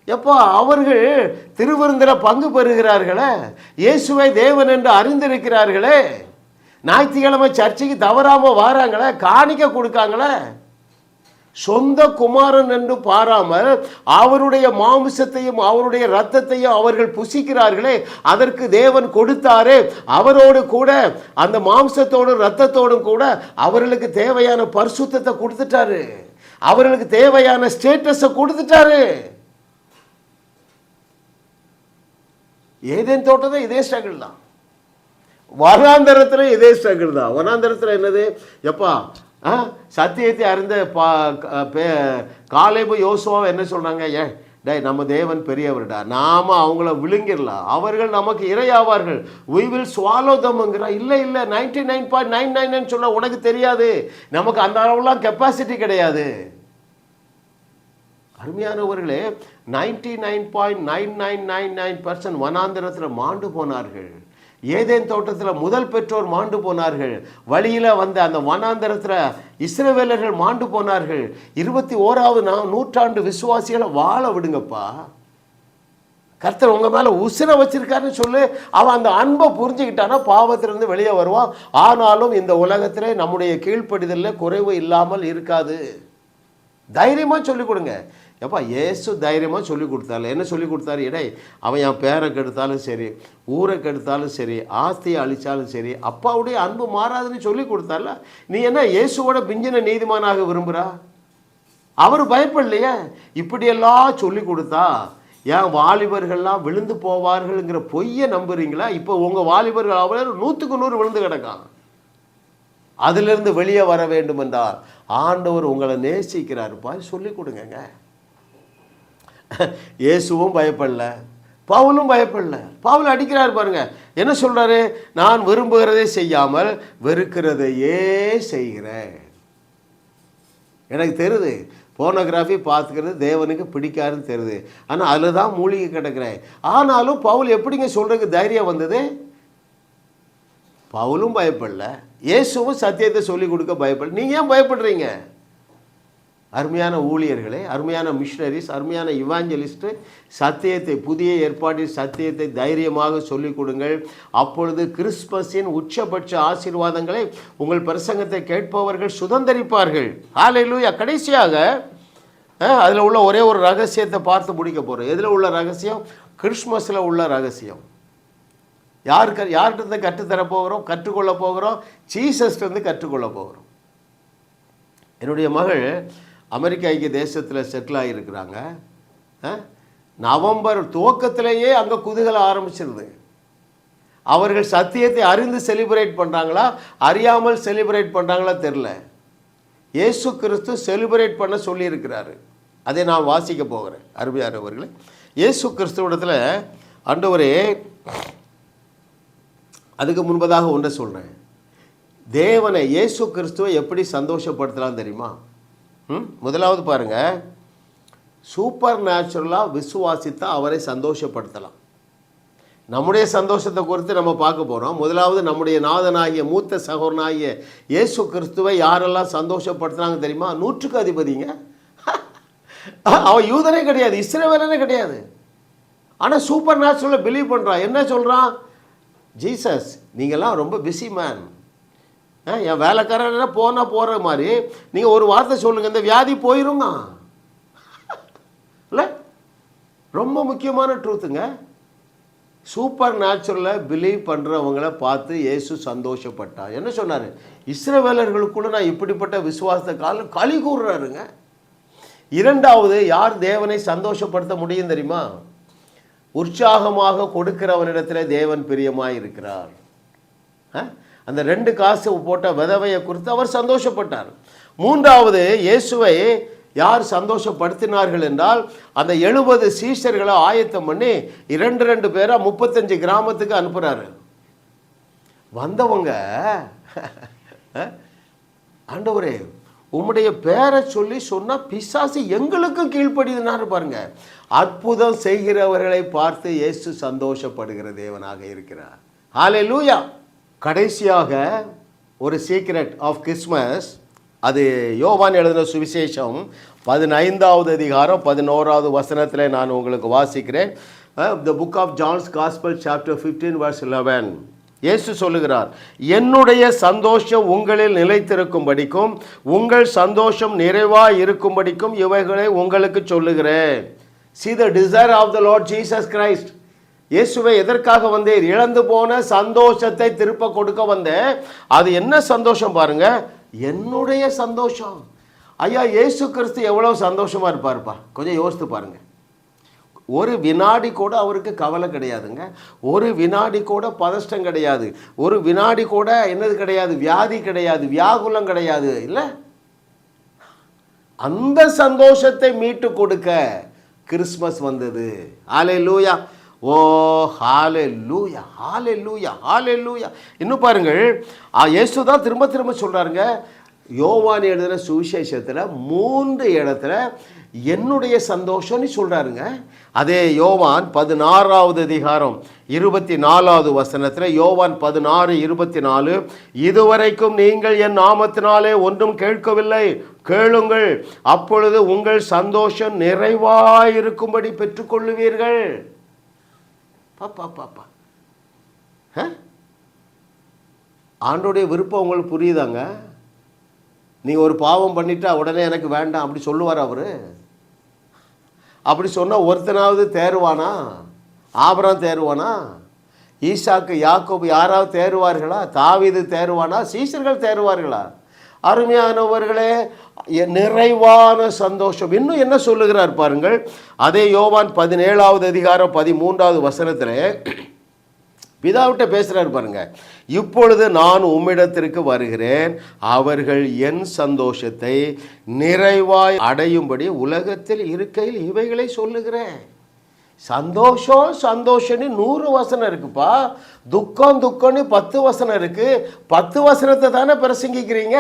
எப்போ அவர்கள் திருவிருந்தில் பங்கு பெறுகிறார்களே, இயேசுவை தேவன் என்று அறிந்திருக்கிறார்களே, ஞாயிற்றுக்கிழமை சர்ச்சைக்கு தவறாமல் வராங்களே, காணிக்க கொடுக்காங்களே, சொந்த குமாரன் என்று பாராமல் அவருடைய மாமிசத்தையும் அவருடைய இரத்தத்தையும் அவர்கள் புசிக்கிறார்களே, அதற்கு தேவன் கொடுத்தாரே, அவரோடு கூட அந்த மாம்சத்தோடும் இரத்தத்தோடும் கூட அவர்களுக்கு தேவையான பரிசுத்தத்தை கொடுத்துட்டாரு, அவர்களுக்கு தேவையான ஸ்டேட்டஸை கொடுத்துட்டாரு. ஏதேன் தோட்டத்தில் இதே ஸ்ட்ரகிள் தான், வனாந்தரத்தில் இதே ஸ்ட்ரகிள் தான். வனாந்தரத்தில் என்னது? எப்பா சத்தியத்தை அறிந்த காலேபு யோசுவாவை என்ன சொல்கிறாங்க? டே, நம்ம தேவன் பெரியவர்டா, நாம் அவங்கள விழுங்கிடலாம், அவர்கள் நமக்கு இரையாவார்கள், we will swallow them-ங்கிறா. இல்லை இல்லை, 99.999 சொல்ல உனக்கு தெரியாது, நமக்கு அந்த அளவுலாம் கெப்பாசிட்டி கிடையாது. அருமையானவர்களே, 99.9999% வனாந்திரத்தில் மாண்டு போனார்கள். ஏதேன் தோட்டத்தில் முதல் பெற்றோர் மாண்டு போனார்கள். வழியில் வந்த அந்த வனாந்திரத்தில் இஸ்ரவேலர்கள் மாண்டு போனார்கள். 21வது நூற்றாண்டு விசுவாசிகளை வாழ விடுங்கப்பா. கர்த்தர் உங்கள் மேலே உசிரை வச்சிருக்காருன்னு சொல்லு. அவன் அந்த அன்பை புரிஞ்சுக்கிட்டானா பாவத்திலிருந்து வெளியே வருவான். ஆனாலும் இந்த உலகத்திலே நம்முடைய கீழ்ப்படிதலில் குறைவு இல்லாமல் இருக்காது. தைரியமாக சொல்லிக் கொடுங்க. எப்பா இயேசு தைரியமாக சொல்லி கொடுத்தாரு. என்ன சொல்லி கொடுத்தாரு? இடை அவன் என் பேரை கெடுத்தாலும் சரி, ஊரை கெடுத்தாலும் சரி, ஆஸ்தியை அழித்தாலும் சரி, அப்பாவுடைய அன்பு மாறாதுன்னு சொல்லி கொடுத்தால. நீ என்ன இயேசுவோட பிஞ்சின நீதிமானாக விரும்புகிறா? அவர் பயப்படலையே. இப்படியெல்லாம் சொல்லி கொடுத்தா ஏன் வாலிபர்கள்லாம் விழுந்து போவார்கள்ங்கிற பொய்யை நம்புறீங்களா? இப்போ உங்கள் வாலிபர்கள் அவ்வளோ 100க்கு 100 விழுந்து கிடக்கான். அதிலிருந்து வெளியே வர வேண்டும் என்றால் ஆண்டவர் உங்களை நேசிக்கிறாருப்பா சொல்லி கொடுங்க. இயேசுவும் பயப்படல, பவுலும் பயப்படல. பவுல் அடிக்கிறார் பாருங்க, என்ன சொல்றாரு? நான் விரும்புகிறதை செய்யாமல் வெறுக்கிறதையே செய்கிறேன். எனக்கு தெரியுது போனோகிராஃபி பார்த்துக்கிறது தேவனுக்கு பிடிக்காதுன்னு தெரியுது, ஆனால் அதில் தான் மூழ்கி கிடக்கிறேன். ஆனாலும் பவுல் எப்படிங்க சொல்றதுக்கு தைரியம் வந்தது? பவுலும் பயப்படல, இயேசுவும் சத்தியத்தை சொல்லிக் கொடுக்க பயப்படல. நீங்கள் ஏன் பயப்படுறீங்க? அருமையான ஊழியர்களே, அருமையான மிஷனரிஸ், அருமையான இவாஞ்சலிஸ்ட்டு, சத்தியத்தை, புதிய ஏற்பாட்டில் சத்தியத்தை தைரியமாக சொல்லிக் கொடுங்கள். அப்பொழுது கிறிஸ்மஸின் உச்சபட்ச ஆசீர்வாதங்களை உங்கள் பிரசங்கத்தை கேட்பவர்கள் சுதந்தரிப்பார்கள். ஹல்லேலூயா. கடைசியாக அதில் உள்ள ஒரே ஒரு ரகசியத்தை பார்த்து முடிக்க போகிறோம். எதில் உள்ள ரகசியம்? கிறிஸ்மஸில் உள்ள ரகசியம். யார்கிட்ட கற்றுத்தர போகிறோம்? கற்றுக்கொள்ள போகிறோம். ஜீசஸ்லேருந்து கற்றுக்கொள்ள போகிறோம். என்னுடைய மகள் அமெரிக்க ஐக்கிய தேசத்தில் செட்டில் ஆகியிருக்கிறாங்க. நவம்பர் துவக்கத்திலேயே அங்கே குதூகலம் ஆரம்பிச்சிருது. அவர்கள் சத்தியத்தை அறிந்து செலிப்ரேட் பண்ணுறாங்களா, அறியாமல் செலிப்ரேட் பண்ணுறாங்களா தெரில. இயேசு கிறிஸ்து செலிப்ரேட் பண்ண சொல்லியிருக்கிறாரு. அதை நான் வாசிக்க போகிறேன். அருமையானவர்களே, இயேசு கிறிஸ்துவிடத்தில் ஆண்டவரே, அதுக்கு முன்பதாக ஒன்றை சொல்கிறேன். தேவனை, இயேசு கிறிஸ்துவை எப்படி சந்தோஷப்படுத்தலாம் தெரியுமா? முதலாவது பாருங்கள், சூப்பர் நேச்சுரலாக விசுவாசித்தா அவரை சந்தோஷப்படுத்தலாம். நம்முடைய சந்தோஷத்தை குறித்து நம்ம பார்க்க போகிறோம். முதலாவது நம்முடைய நாதனாகிய மூத்த சகோதரனாகிய இயேசு கிறிஸ்துவை யாரெல்லாம் சந்தோஷப்படுத்துனாங்க தெரியுமா? 100க்கு அதிபதிங்க. அவன் யூதனே கிடையாது, இஸ்ரவேலனே கிடையாது. ஆனால் சூப்பர் நேச்சுரலாக பிலீவ் பண்ணுறான். என்ன சொல்கிறான்? ஜீசஸ் நீங்கள்லாம் ரொம்ப பிஸி மேன், என் வேலைக்காரன் போனால் போகிற மாதிரி நீங்கள் ஒரு வார்த்தை சொல்லுங்கள், இந்த வியாதி போயிருங்க. இல்லை, ரொம்ப முக்கியமான ட்ரூத்துங்க. சூப்பர் நேச்சுரலாக பிலீவ் பண்ணுறவங்கள பார்த்து இயேசு சந்தோஷப்பட்டார். என்ன சொன்னார்? இஸ்ரவேலர்களுக்குள்ள நான் இப்படிப்பட்ட விசுவாசத்தை களி கூறுறாருங்க. இரண்டாவது, யார் தேவனை சந்தோஷப்படுத்த முடியும் தெரியுமா? உற்சாகமாக கொடுக்கிறவனிடத்தில் தேவன் பிரியமாக இருக்கிறார். அந்த 2 காசு போட்ட விதவையை குறித்து அவர் சந்தோஷப்பட்டார். மூன்றாவது, இயேசுவை யார் சந்தோஷப்படுத்தினார்கள் என்றால் அந்த 70 சீஷர்களை ஆயத்தம் பண்ணி 2 பேராக 35 கிராமத்துக்கு அனுப்புகிறாரு. வந்தவங்க, ஆண்டவரே உம்முடைய பேரை சொல்லி சொன்னால் பிசாசு எங்களுக்கு கீழ்ப்படினாரு பாருங்க. அற்புதம் செய்கிறவர்களை பார்த்து இயேசு சந்தோஷப்படுகிற தேவனாக இருக்கிறார். ஹல்லேலூயா. கடைசியாக ஒரு சீக்ரெட் ஆஃப் கிறிஸ்மஸ், அது யோவான் எழுதின சுவிசேஷம் 15வது அதிகாரம் 11வது வசனத்தில் நான் உங்களுக்கு வாசிக்கிறேன். The book of John's gospel chapter 15 verse 11. இயேசு சொல்லுகிறார், என்னுடைய சந்தோஷம் உங்களில் நிலைத்திருக்கும்படிக்கும் உங்கள் சந்தோஷம் நிறைவாக இருக்கும்படிக்கும் இவைகளை உங்களுக்கு சொல்லுகிறேன். See the desire of the Lord Jesus Christ. இயேசுவை எதற்காக வந்தேன்? இழந்து போன சந்தோஷத்தை திருப்ப கொடுக்க வந்தேன். அது என்ன சந்தோஷம் பாருங்க, என்னுடைய சந்தோஷம். ஐயா, இயேசு கிறிஸ்து எவ்வளவு சந்தோஷமா இருப்பாருப்பா, கொஞ்சம் யோசித்து பாருங்க. ஒரு வினாடி கூட அவருக்கு கவலை கிடையாதுங்க. ஒரு வினாடி கூட பதஷ்டம் கிடையாது. ஒரு வினாடி கூட என்னது கிடையாது? வியாதி கிடையாது, வியாகுலம் கிடையாது. இல்லை, அந்த சந்தோஷத்தை மீட்டு கொடுக்க கிறிஸ்மஸ் வந்தது. ஹல்லேலூயா. ஓ ஹல்லேலூயா, ஹல்லேலூயா, ஹல்லேலூயா. இன்னும் பாருங்கள், இயேசு தான் திரும்ப திரும்ப சொல்றாருங்க. யோவான் எழுதின சுவிசேஷத்தில் 3 இடத்துல என்னுடைய சந்தோஷம்னு சொல்றாருங்க. அதே யோவான் 16வது அதிகாரம் 24வது வசனத்தில், யோவான் 16:24, இதுவரைக்கும் நீங்கள் என் நாமத்தினாலே ஒன்றும் கேட்கவில்லை, கேளுங்கள், அப்பொழுது உங்கள் சந்தோஷம் நிறைவாயிருக்கும்படி பெற்றுக்கொள்ளுவீர்கள். பாப்பா பாப்பா, ஆண்டோடைய விருப்பம் உங்களுக்கு புரியுதாங்க? நீங்கள் ஒரு பாவம் பண்ணிட்டா உடனே எனக்கு வேண்டாம் அப்படி சொல்லுவார் அவர்? அப்படி சொன்னால் ஒருத்தனாவது தேருவானா? ஆபிரகாம் தேருவானா? ஈசாக்கு, யாக்கோபு யாராவது தேருவார்களா? தாவீது தேருவானா? சீஷர்கள் தேருவார்களா? அருமையானவர்களே, நிறைவான சந்தோஷம். இன்னும் என்ன சொல்லுகிறார் பாருங்கள். அதே யோவான் 17வது அதிகாரம் 13வது வசனத்தில் பிதாவிட்ட பேசுகிறார் பாருங்க. இப்பொழுது நான் உம்மிடத்திற்கு வருகிறேன், அவர்கள் என் சந்தோஷத்தை நிறைவாய் அடையும்படி உலகத்தில் இருக்கையில் இவைகளை சொல்லுகிறேன். சந்தோஷம் சந்தோஷம்னு 100 வசனம் இருக்குப்பா. துக்கம் துக்கம்னு 10 வசனம் இருக்கு. 10 வசனத்தை தானே பிரசங்கிக்கிறீங்க.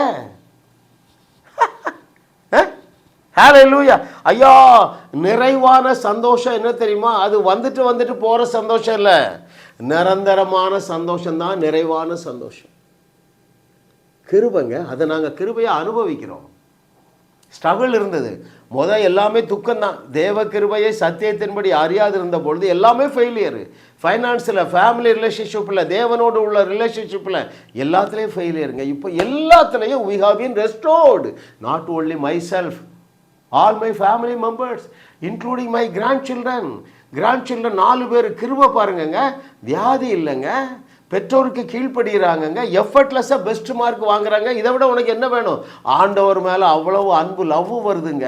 ஹல்லேலூயா. ஐயா, நிறைவான சந்தோஷம் என்ன தெரியுமா? அது வந்துட்டு வந்துட்டு போகிற சந்தோஷம் இல்லை, நிரந்தரமான சந்தோஷம்தான் நிறைவான சந்தோஷம். கிருபைங்க, அதை நாங்கள் கிருபையை அனுபவிக்கிறோம். ஸ்ட்ரகிள் இருந்தது, எல்லாமே துக்கம்தான். தேவ கிருபையை சத்தியத்தின்படி அறியாது இருந்த பொழுது எல்லாமே ஃபெயிலியரு. ஃபைனான்ஸில், ஃபேமிலி ரிலேஷன்ஷிப்பில், தேவனோடு உள்ள ரிலேஷன்ஷிப்பில் எல்லாத்துலேயும் ஃபெயிலியருங்க. இப்போ எல்லாத்துலேயும் we have been restored, not only myself, all my family members, including my grandchildren. 4 பேர் கிருபை பாருங்கங்க. வியாதி இல்லைங்க, பெற்றோருக்கு கீழ்ப்படுகிறாங்கங்க, எஃபர்ட்லெஸ்ஸாக பெஸ்ட் மார்க் வாங்குறாங்க. இதை விட உனக்கு என்ன வேணும்? ஆண்டவர் மேலே அவ்வளவு அன்பு, லவ் வருதுங்க.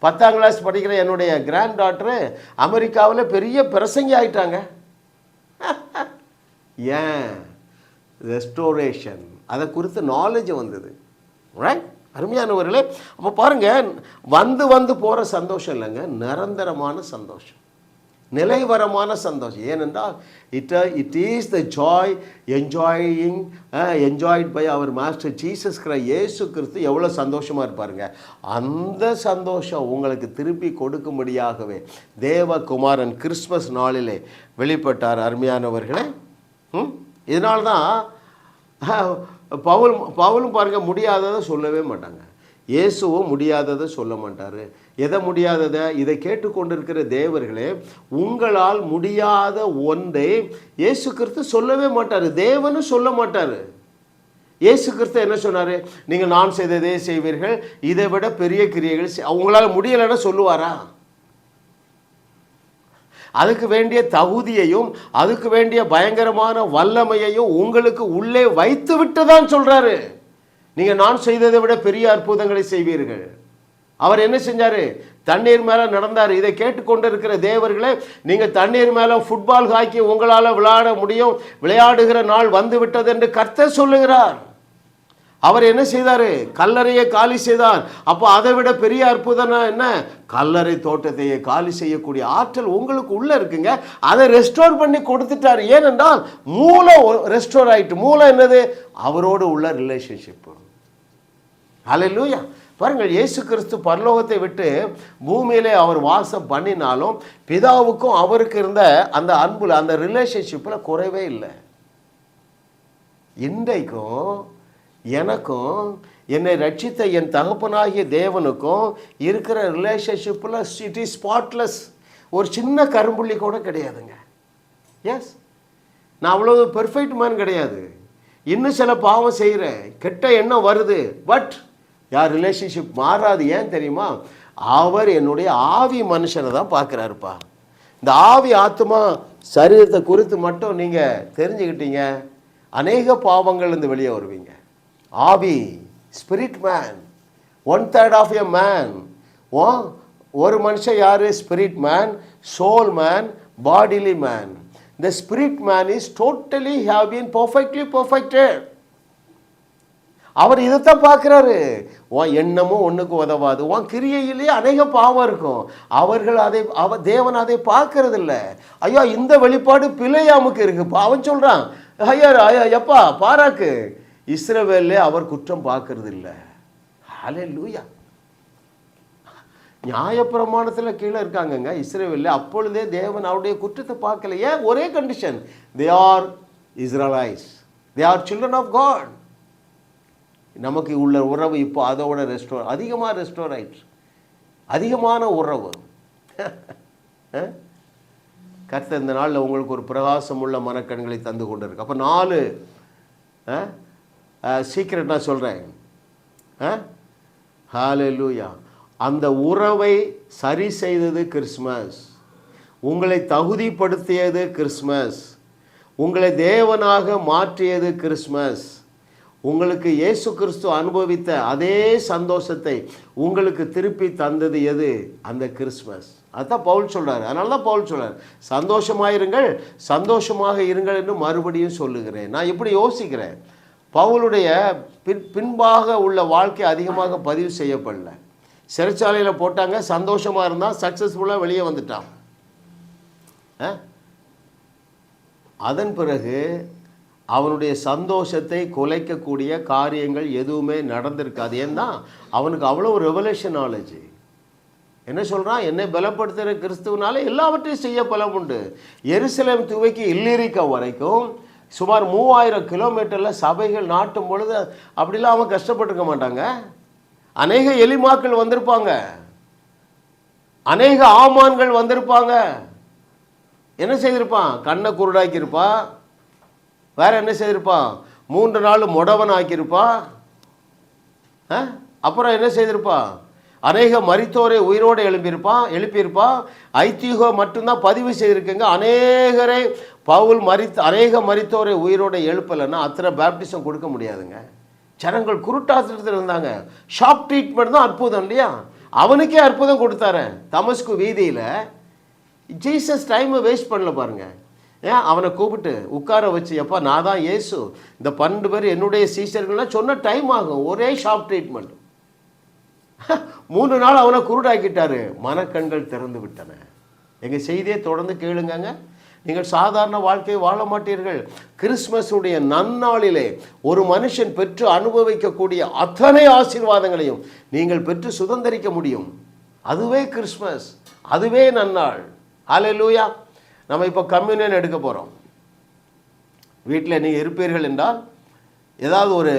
10ஆம் கிளாஸ் படிக்கிற என்னுடைய கிராண்ட் டாட்டரு அமெரிக்காவில் பெரிய பிரசங்கி ஆயிட்டாங்க. ஏன்? ரெஸ்டோரேஷன், அதை குறித்து நாலேஜ் வந்தது. ரைட்? அருமையானவர்களே, அப்போ பாருங்கள், வந்து வந்து போகிற சந்தோஷம் இல்லைங்க, நிரந்தரமான சந்தோஷம். நிலைவரமான சந்தோஷம். ஏனென்றால் it is the joy enjoyed by our master Jesus Christ. இயேசு கிறிஸ்து எவ்வளோ சந்தோஷமாக இருப்பாருங்க. அந்த சந்தோஷம் உங்களுக்கு திருப்பி கொடுக்கும்படியாகவே தேவகுமாரன் கிறிஸ்மஸ் நாளிலே வெளிப்பட்டார். அருமையானவர்களே, இதனால்தான் பவுலும் பாருங்கள் முடியாததை சொல்லவே மாட்டாங்க. இயேசுவும் முடியாததை சொல்ல மாட்டார். எதை முடியாததை? இதை கேட்டுக்கொண்டிருக்கிற தேவர்களே, உங்களால் முடியாத ஒன்றை இயேசு கிறிஸ்து சொல்லவே மாட்டார். தேவனும் சொல்ல மாட்டார். இயேசு கிறிஸ்து என்ன சொன்னார்? நீங்கள் நான் செய்ததே செய்வீர்கள், இதை விட பெரிய கிரியைகள் உங்களால் முடியலைன்னா சொல்லுவாரா? அதுக்கு வேண்டிய தகுதியையும் அதுக்கு வேண்டிய பயங்கரமான வல்லமையையும் உங்களுக்கு உள்ளே வைத்து விட்டு தான் சொல்கிறாரு. நீங்கள் நான் செய்ததை விட பெரிய அற்புதங்களை செய்வீர்கள். அவர் என்ன செஞ்சார்? தண்ணீர் மேலே நடந்தார். இதை கேட்டுக்கொண்டு இருக்கிற தேவர்களே, நீங்கள் தண்ணீர் மேலே ஃபுட்பால் ஹாக்கி உங்களால் விளையாட முடியும், விளையாடுகிற நாள் வந்து விட்டது என்று கர்த்தர் சொல்லுகிறார். அவர் என்ன செய்தார்? கல்லறையை காலி செய்தார். அப்போ அதை விட பெரிய அற்புதம் என்ன? கல்லறை தோட்டத்தையே காலி செய்யக்கூடிய ஆற்றல் உங்களுக்கு உள்ளே இருக்குங்க. அதை ரெஸ்டோர் பண்ணி கொடுத்துட்டார். ஏனென்றால் மூலம் ரெஸ்டோர் ஆகிட்டு. மூலம் என்னது? அவரோடு உள்ள ரிலேஷன்ஷிப்பு. ஹல்லேலூயா. பாருங்கள், இயேசு கிறிஸ்து பரலோகத்தை விட்டு பூமியிலே அவர் வாசம் பண்ணினாலும் பிதாவுக்கும் அவருக்கு இருந்த அந்த அன்புல, அந்த ரிலேஷன்ஷிப்பில் குறைவே இல்லை. இன்றைக்கும் எனக்கும் என்னை ரட்சித்த என் தகப்பனாகிய தேவனுக்கும் இருக்கிற ரிலேஷன்ஷிப்பில் இட் இஸ் ஸ்பாட்லெஸ். ஒரு சின்ன கரும்புள்ளி கூட கிடையாதுங்க. எஸ், நான் அவ்வளோ பெர்ஃபெக்ட் மேன் கிடையாது. இன்னும் சில பாவம் செய்கிறேன், கெட்ட எண்ணம் வருது. பட் யார் ரிலேஷன்ஷிப் மாறாது. ஏன் தெரியுமா? அவர் என்னுடைய ஆவி மனுஷனை தான் பார்க்குறாருப்பா. இந்த ஆவி ஆத்மா சரீரத்தை குறித்து மட்டும் நீங்கள் தெரிஞ்சுக்கிட்டீங்க, அநேக பாவங்கள்லேருந்து வெளியே வருவீங்க. ஆவி, spirit man, 1/3 of a man. ஒரு மனுஷன் யார்? Spirit man, soul man, bodily man. The spirit man is totally have been perfectly perfected. அவர் இதைத்தான் பார்க்குறாரு. உன் எண்ணமும் ஒன்றுக்கு உதவாது, உன் கிரியையிலேயே அநேக பாவம் இருக்கும். தேவன் அதை பார்க்கறது இல்லை. ஐயா, இந்த வெளிப்பாடு பிழையாமுக்கு இருக்குப்பா. அவன் சொல்கிறான், ஐயா எப்பா பாராக்கு, இஸ்ரவேல்லே அவர் குற்றம் பார்க்கறது இல்லை. ஹல்லேலூயா. நியாயப்பிரமாணத்தில் கீழே இருக்காங்கங்க இஸ்ரவேலில். அப்பொழுதே தேவன் அவருடைய குற்றத்தை பார்க்கல. ஏன்? ஒரே condition, they are Israelites, they are children of God. நமக்கு உள்ள உறவு இப்போ அதோட அதிகமாக ரெஸ்டோர் ஆயிடுச்சு. அதிகமான உறவு. கர்த்தர் இந்த நாளில் உங்களுக்கு ஒரு பிரகாசம் உள்ள மனக்கண்களை தந்து கொண்டு இருக்கு. அப்போ 4 சீக்கிரம் நான் சொல்கிறேன். ஹல்லேலூயா. அந்த உறவை சரி செய்தது கிறிஸ்மஸ். உங்களை தகுதிப்படுத்தியது கிறிஸ்மஸ். உங்களை தேவனாக மாற்றியது கிறிஸ்மஸ். உங்களுக்கு இயேசு கிறிஸ்து அனுபவித்த அதே சந்தோஷத்தை உங்களுக்கு திருப்பி தந்தது எது? அந்த கிறிஸ்மஸ். அதுதான் பவுல் சொல்கிறார். அதனால தான் பவுல் சொல்கிறார், சந்தோஷமாயிருங்கள், சந்தோஷமாக இருங்கள் என்று மறுபடியும் சொல்லுகிறேன். நான் இப்படி யோசிக்கிறேன், பவுலுடைய பின்பாக உள்ள வாழ்க்கை அதிகமாக பதிவு செய்யப்படல. சிறைச்சாலையில் போட்டாங்க, சந்தோஷமாக இருந்தால், சக்ஸஸ்ஃபுல்லாக வெளியே வந்துட்டான். அதன் பிறகு அவனுடைய சந்தோஷத்தை குலைக்கக்கூடிய காரியங்கள் எதுவுமே நடந்திருக்காது. ஏன்னா அவனுக்கு அவ்வளோ ரெவலேஷன் நாலேஜ். என்ன சொல்கிறான்? என்னை பலப்படுத்துகிற கிறிஸ்துவனால எல்லாவற்றையும் செய்ய பலம் உண்டு. எருசலேம் துவக்கி இல்லிரிக்கா வரைக்கும் சுமார் 3000 கிலோமீட்டரில் சபைகள் நாட்டும் பொழுது அப்படிலாம் அவன் கஷ்டப்பட்டுருக்க மாட்டாங்க. அநேக எலிமாக்கள் வந்திருப்பாங்க, அநேக ஆமான்கள் வந்திருப்பாங்க. என்ன செய்திருப்பான்? கண்ணை குருடாக்கியிருப்பான். வேற என்ன செய்திருப்பான்? 3 நாள் முடவன் ஆக்கியிருப்பான். அப்புறம் என்ன செய்திருப்பான்? அநேக மரித்தோரை உயிரோடு எழுப்பியிருப்பான். ஐதீகம் மட்டும்தான் பதிவு செய்திருக்குங்க. அநேகரை பவுல் அநேக மரித்தோரை உயிரோடு எழுப்பலைன்னா அத்தனை பேப்டிசம் கொடுக்க முடியாதுங்க. ஜனங்கள் குருட்டாசத்தில் இருந்தாங்க. ஷாப் ட்ரீட்மெண்ட் தான் அற்புதம் இல்லையா? அவனுக்கே அற்புதம் கொடுத்தாரு. தமஸ்கு வீதியில் ஜீசஸ் டைமை வேஸ்ட் பண்ணல பாருங்க. ஏன்? அவனை கூப்பிட்டு உட்கார வச்சு, எப்பா நான் தான் இயேசு, இந்த 12 பேர் என்னுடைய சீஷர்கள்லாம் சொன்ன டைம் ஆகும். ஒரே ஷாப் ட்ரீட்மெண்ட். 3 நாள் அவனை குருடாக்கிட்டாரு. மனக்கண்கள் திறந்து விட்டன. எங்கள் செய்தியை தொடர்ந்து கேளுங்கங்க. நீங்கள் சாதாரண வாழ்க்கையை வாழ மாட்டீர்கள். கிறிஸ்மஸுடைய நன்னாளிலே ஒரு மனுஷன் பெற்று அனுபவிக்கக்கூடிய அத்தனை ஆசீர்வாதங்களையும் நீங்கள் பெற்று சுதந்திரிக்க முடியும். அதுவே கிறிஸ்மஸ், அதுவே நன்னாள். ஹல்லேலூயா. நம்ம இப்போ கம்யூனியன் எடுக்க போகிறோம். வீட்டில் நீங்கள் இருப்பீர்கள் என்றால் ஏதாவது ஒரு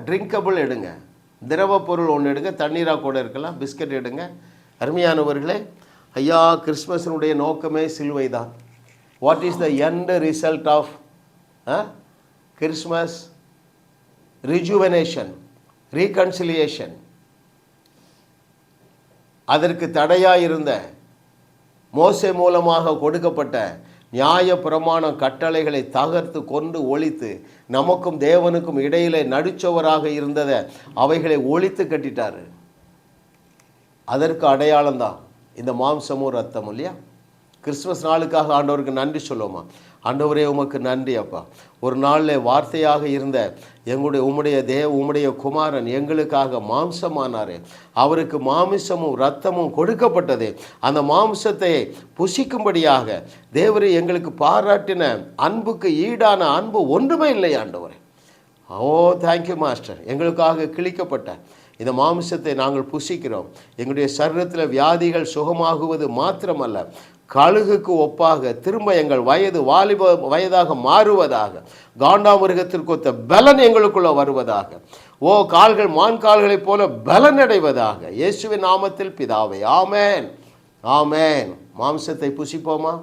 ட்ரிங்கபிள் எடுங்க, திரவ பொருள் ஒன்று எடுங்க, தண்ணீராக கூட இருக்கலாம், பிஸ்கட் எடுங்க. அருமையானவர்களே, ஐயா, கிறிஸ்மஸினுடைய நோக்கமே சிலுவை தான். What is the end result of Christmas? Rejuvenation, reconciliation. அதற்கு தடையாக இருந்த மோசே மூலமாக கொடுக்கப்பட்ட நியாய பிரமாண கட்டளைகளை தகர்த்து கொண்டு ஒழித்து நமக்கும் தேவனுக்கும் இடையிலே நடுச்சவராக இருந்ததை அவைகளை ஒழித்து கட்டிட்டாரு. அதற்கு அடையாளம்தான் இந்த மாம்சமும் ரத்தமும் இல்லையா? கிறிஸ்மஸ் நாளுக்காக ஆண்டவருக்கு நன்றி சொல்லுவோமா? ஆண்டவரே, உமக்கு நன்றி அப்பா. ஒரு நாளில் வார்த்தையாக இருந்த உம்முடைய குமாரன் எங்களுக்காக மாம்சமானாரே. அவருக்கு மாமிசமும் இரத்தமும் கொடுக்கப்பட்டது. அந்த மாம்சத்தை புசிக்கும்படியாக தேவரே எங்களுக்கு பாராட்டின அன்புக்கு ஈடான அன்பு ஒன்றுமே இல்லை ஆண்டவரே. ஓ, தேங்க்யூ மாஸ்டர். எங்களுக்காக கிழிக்கப்பட்ட இந்த மாம்சத்தை நாங்கள் புசிக்கிறோம். எங்களுடைய சரீரத்தில் வியாதிகள் சுகமாகுவது மாத்திரமல்ல, கழுகுக்கு ஒப்பாக திரும்ப எங்கள் வயதாக மாறுவதாக, காண்டாமிருகத்திற்கு ஒத்த பலன் எங்களுக்குள்ள வருவதாக, ஓ கால்கள் மான் கால்களைப் போல பலன் அடைவதாக, இயேசுவின் நாமத்தில் பிதாவே, ஆமேன், ஆமேன். மாம்சத்தை புசிப்போமா?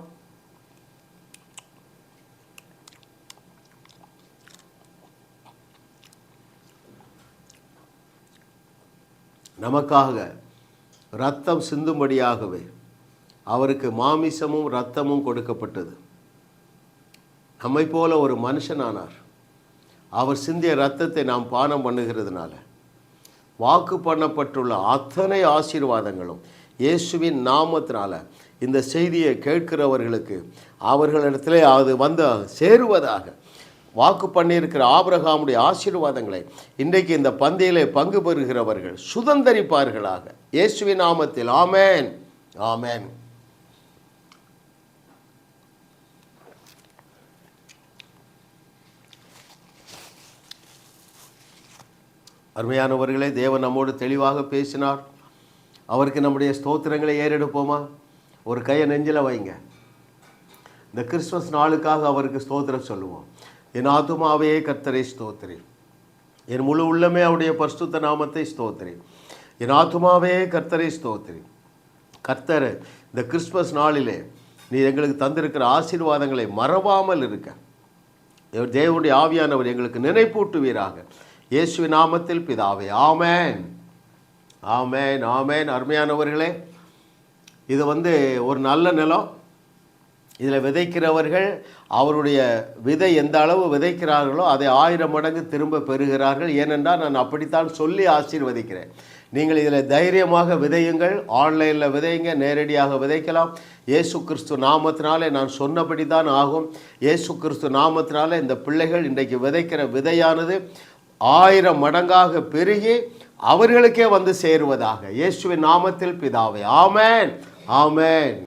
நமக்காக இரத்தம் சிந்தும்படியாகவே அவருக்கு மாமிசமும் இரத்தமும் கொடுக்கப்பட்டது. நம்மை போல ஒரு மனுஷனானார். அவர் சிந்திய இரத்தத்தை நாம் பானம் பண்ணுகிறதுனால வாக்கு பண்ணப்பட்டுள்ள அத்தனை ஆசீர்வாதங்களும் இயேசுவின் நாமத்தினால இந்த செய்தியை கேட்கிறவர்களுக்கு அவர்களிடத்திலே அது வந்து சேருவதாக வாக்கு பண்ணியிருக்கிற ஆபிரகாமுடைய ஆசீர்வாதங்களை இன்றைக்கு இந்த பந்தியிலே பங்கு பெறுகிறவர்கள் சுதந்தரிப்பார்களாக. இயேசுவின் நாமத்தில் ஆமேன், ஆமேன். அருமையானவர்களே, தேவன் நம்மோடு தெளிவாக பேசினார். அவருக்கு நம்முடைய ஸ்தோத்திரங்களை ஏறெடுப்போமா? ஒரு கையை நெஞ்சில் வைங்க. இந்த கிறிஸ்மஸ் நாளுக்காக அவருக்கு ஸ்தோத்திரம் சொல்லுவோம். என் ஆத்துமாவே கர்த்தரை ஸ்தோத்திரி, என் முழு உள்ளமே அவருடைய பரிசுத்த நாமத்தை ஸ்தோத்திரி. என் ஆத்துமாவே கர்த்தரை ஸ்தோத்திரி. கர்த்தர் இந்த கிறிஸ்மஸ் நாளிலே நீ எங்களுக்கு தந்திருக்கிற ஆசீர்வாதங்களை மறவாமல் இருக்க தேவனுடைய ஆவியானவர் எங்களுக்கு நினைப்பூட்டுவீராக. இயேசுவின் நாமத்தில் பிதாவே, ஆமேன், ஆமேன், ஆமேன். அருமையானவர்களே, இது ஒரு நல்ல நிலம். இதில் விதைக்கிறவர்கள் அவருடைய விதை எந்த அளவு விதைக்கிறார்களோ அதை 1000 மடங்கு திரும்ப பெறுகிறார்கள். ஏனென்றால் நான் அப்படித்தான் சொல்லி ஆசீர்வதிக்கிறேன். நீங்கள் இதில் தைரியமாக விதையுங்கள். ஆன்லைனில் விதையுங்க, நேரடியாக விதைக்கலாம். இயேசு கிறிஸ்து நாமத்தினாலே நான் சொன்னபடி தான் ஆகும். இயேசு கிறிஸ்து நாமத்தினாலே இந்த பிள்ளைகள் இன்றைக்கு விதைக்கிற விதையானது 1000 மடங்காக பெருகி அவர்களுக்கே வந்து சேருவதாக. இயேசுவின் நாமத்தில் பிதாவே, ஆமேன், ஆமேன்.